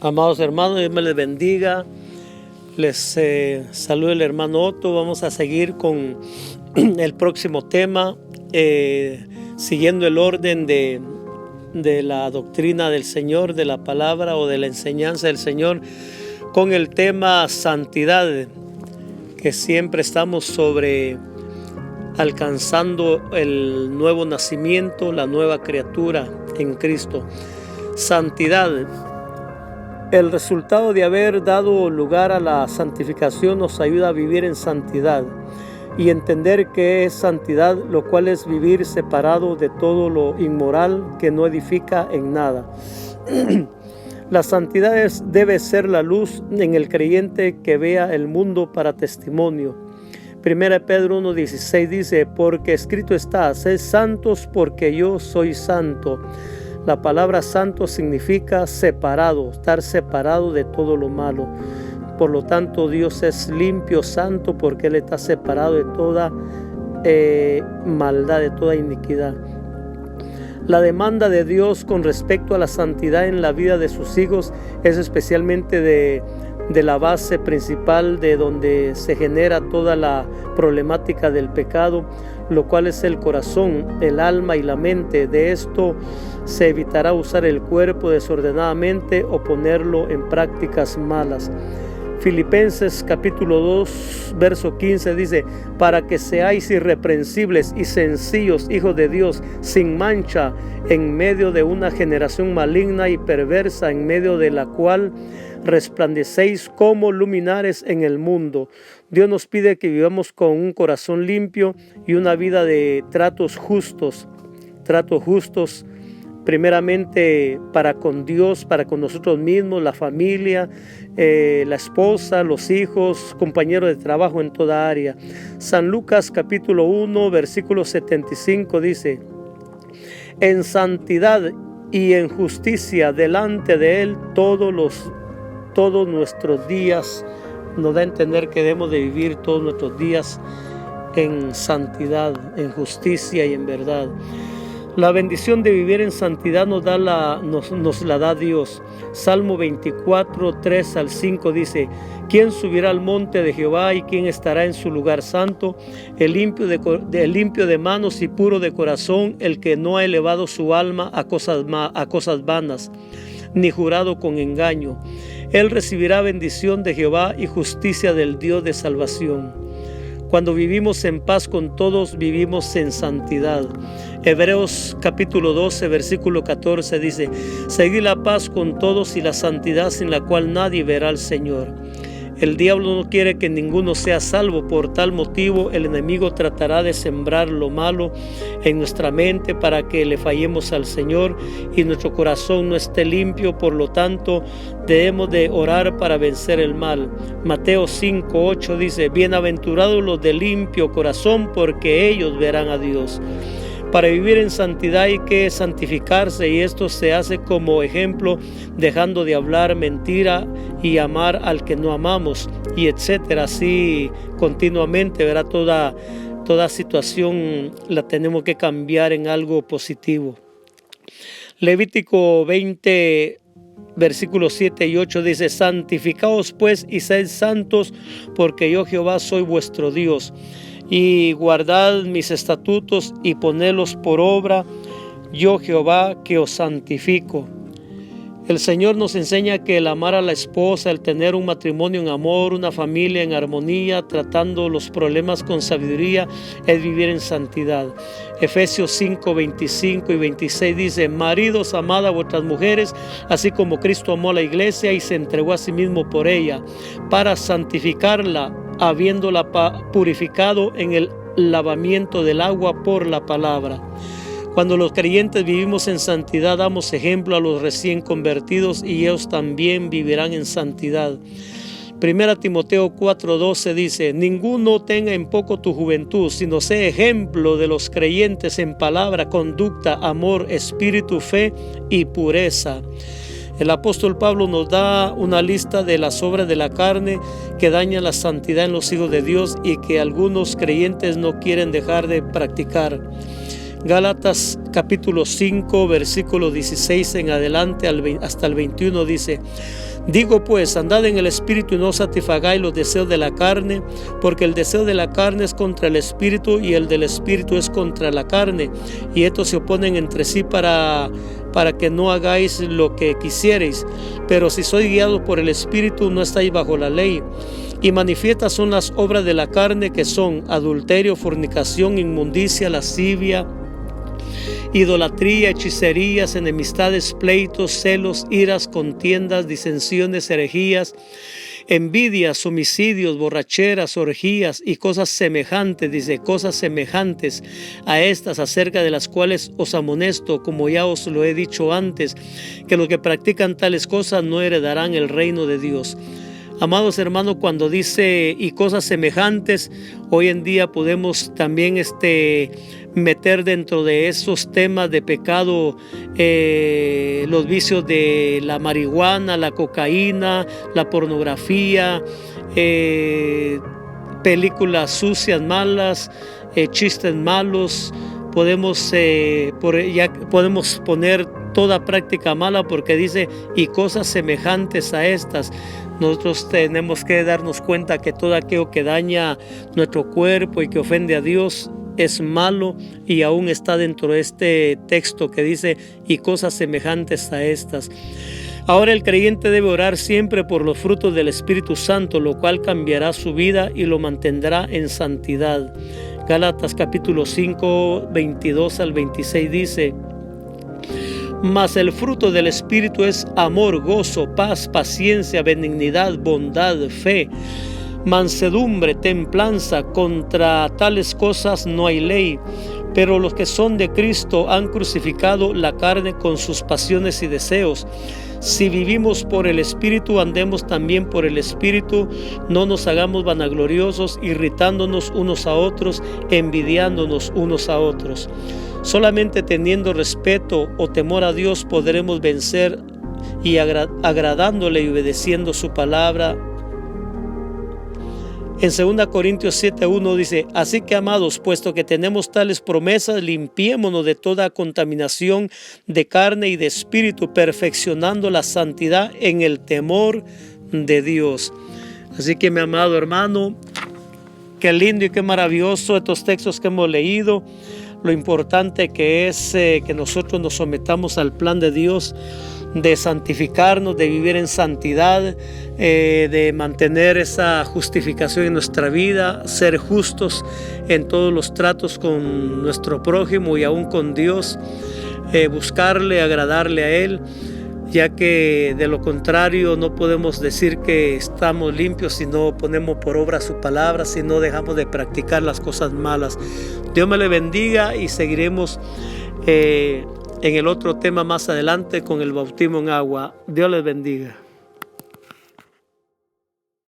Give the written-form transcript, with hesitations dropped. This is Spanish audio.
Amados hermanos, Dios me les bendiga. Les saluda el hermano Otto. Vamos a seguir con el próximo tema, siguiendo el orden de la doctrina del Señor, de la palabra o de la enseñanza del Señor, con el tema santidad, que siempre estamos sobre alcanzando el nuevo nacimiento, la nueva criatura en Cristo. Santidad. El resultado de haber dado lugar a la santificación nos ayuda a vivir en santidad y entender qué es santidad, lo cual es vivir separado de todo lo inmoral que no edifica en nada. La santidad debe ser la luz en el creyente que vea el mundo para testimonio. 1 Pedro 1:16 dice: porque escrito está, sed santos porque yo soy santo. La palabra santo significa separado, estar separado de todo lo malo. Por lo tanto, Dios es limpio, santo, porque Él está separado de toda maldad, de toda iniquidad. La demanda de Dios con respecto a la santidad en la vida de sus hijos es especialmente de la base principal de donde se genera toda la problemática del pecado, lo cual es el corazón, el alma y la mente. De esto se evitará usar el cuerpo desordenadamente o ponerlo en prácticas malas. Filipenses capítulo 2, verso 15 dice: para que seáis irreprensibles y sencillos, hijos de Dios, sin mancha, en medio de una generación maligna y perversa, en medio de la cual resplandecéis como luminares en el mundo. Dios nos pide que vivamos con un corazón limpio y una vida de tratos justos, primeramente para con Dios, para con nosotros mismos, la familia, la esposa, los hijos, compañeros de trabajo en toda área. San Lucas capítulo 1, versículo 75 dice: en santidad y en justicia delante de Él todos nuestros días. Nos da a entender que debemos de vivir todos nuestros días en santidad, en justicia y en verdad. La bendición de vivir en santidad nos la da Dios. Salmo 24, 3 al 5 dice: ¿quién subirá al monte de Jehová y quién estará en su lugar santo? El limpio de manos y puro de corazón, el que no ha elevado su alma a cosas vanas, ni jurado con engaño. Él recibirá bendición de Jehová y justicia del Dios de salvación. Cuando vivimos en paz con todos, vivimos en santidad. Hebreos capítulo 12, versículo 14 dice: seguid la paz con todos y la santidad, sin la cual nadie verá al Señor. El diablo no quiere que ninguno sea salvo. Por tal motivo, el enemigo tratará de sembrar lo malo en nuestra mente para que le fallemos al Señor y nuestro corazón no esté limpio. Por lo tanto, debemos de orar para vencer el mal. Mateo 5, 8 dice: bienaventurados los de limpio corazón, porque ellos verán a Dios. Para vivir en santidad hay que santificarse, y esto se hace como ejemplo, dejando de hablar mentira y amar al que no amamos, y etcétera. Así continuamente, verá, toda situación la tenemos que cambiar en algo positivo. Levítico 20, versículos 7 y 8 dice: santificaos pues y sed santos, porque yo Jehová soy vuestro Dios. Y guardad mis estatutos y ponedlos por obra, yo Jehová que os santifico. El Señor nos enseña que el amar a la esposa, el tener un matrimonio en amor, una familia en armonía, tratando los problemas con sabiduría, es vivir en santidad. Efesios 5, 25 y 26 dice: maridos, amad a vuestras mujeres, así como Cristo amó a la iglesia y se entregó a sí mismo por ella, para santificarla, habiéndola purificado en el lavamiento del agua por la palabra. Cuando los creyentes vivimos en santidad, damos ejemplo a los recién convertidos y ellos también vivirán en santidad. 1 Timoteo 4:12 dice: ninguno tenga en poco tu juventud, sino sé ejemplo de los creyentes en palabra, conducta, amor, espíritu, fe y pureza. El apóstol Pablo nos da una lista de las obras de la carne que dañan la santidad en los hijos de Dios y que algunos creyentes no quieren dejar de practicar. Gálatas capítulo 5, versículo 16 en adelante hasta el 21 dice: digo pues, andad en el Espíritu y no satisfagáis los deseos de la carne, porque el deseo de la carne es contra el Espíritu y el del Espíritu es contra la carne, y estos se oponen entre sí para que no hagáis lo que quisierais. Pero si sois guiados por el Espíritu, no estáis bajo la ley. Y manifiestas son las obras de la carne, que son adulterio, fornicación, inmundicia, lascivia, idolatría, hechicerías, enemistades, pleitos, celos, iras, contiendas, disensiones, herejías, envidias, homicidios, borracheras, orgías y cosas semejantes, dice, cosas semejantes a estas, acerca de las cuales os amonesto, como ya os lo he dicho antes, que los que practican tales cosas no heredarán el reino de Dios. Amados hermanos, cuando dice y cosas semejantes, hoy en día podemos también meter dentro de esos temas de pecado los vicios de la marihuana, la cocaína, la pornografía, películas sucias, malas, chistes malos. Podemos poner toda práctica mala, porque dice y cosas semejantes a estas. Nosotros tenemos que darnos cuenta que todo aquello que daña nuestro cuerpo y que ofende a Dios es malo, y aún está dentro de este texto que dice y cosas semejantes a estas. Ahora el creyente debe orar siempre por los frutos del Espíritu Santo, lo cual cambiará su vida y lo mantendrá en santidad. Gálatas capítulo 5, 22 al 26 dice: mas el fruto del Espíritu es amor, gozo, paz, paciencia, benignidad, bondad, fe, mansedumbre, templanza. Contra tales cosas no hay ley. Pero los que son de Cristo han crucificado la carne con sus pasiones y deseos. Si vivimos por el Espíritu, andemos también por el Espíritu. No nos hagamos vanagloriosos, irritándonos unos a otros, envidiándonos unos a otros. Solamente teniendo respeto o temor a Dios podremos vencer, y agradándole y obedeciendo su palabra. En 2 Corintios 7:1 dice: así que, amados, puesto que tenemos tales promesas, limpiémonos de toda contaminación de carne y de espíritu, perfeccionando la santidad en el temor de Dios. Así que, mi amado hermano, qué lindo y qué maravilloso estos textos que hemos leído. Lo importante que es que nosotros nos sometamos al plan de Dios, de santificarnos, de vivir en santidad, de mantener esa justificación en nuestra vida, ser justos en todos los tratos con nuestro prójimo y aún con Dios, buscarle, agradarle a Él, ya que de lo contrario no podemos decir que estamos limpios si no ponemos por obra su palabra, si no dejamos de practicar las cosas malas. Dios me le bendiga, y seguiremos en el otro tema más adelante con el bautismo en agua. Dios les bendiga.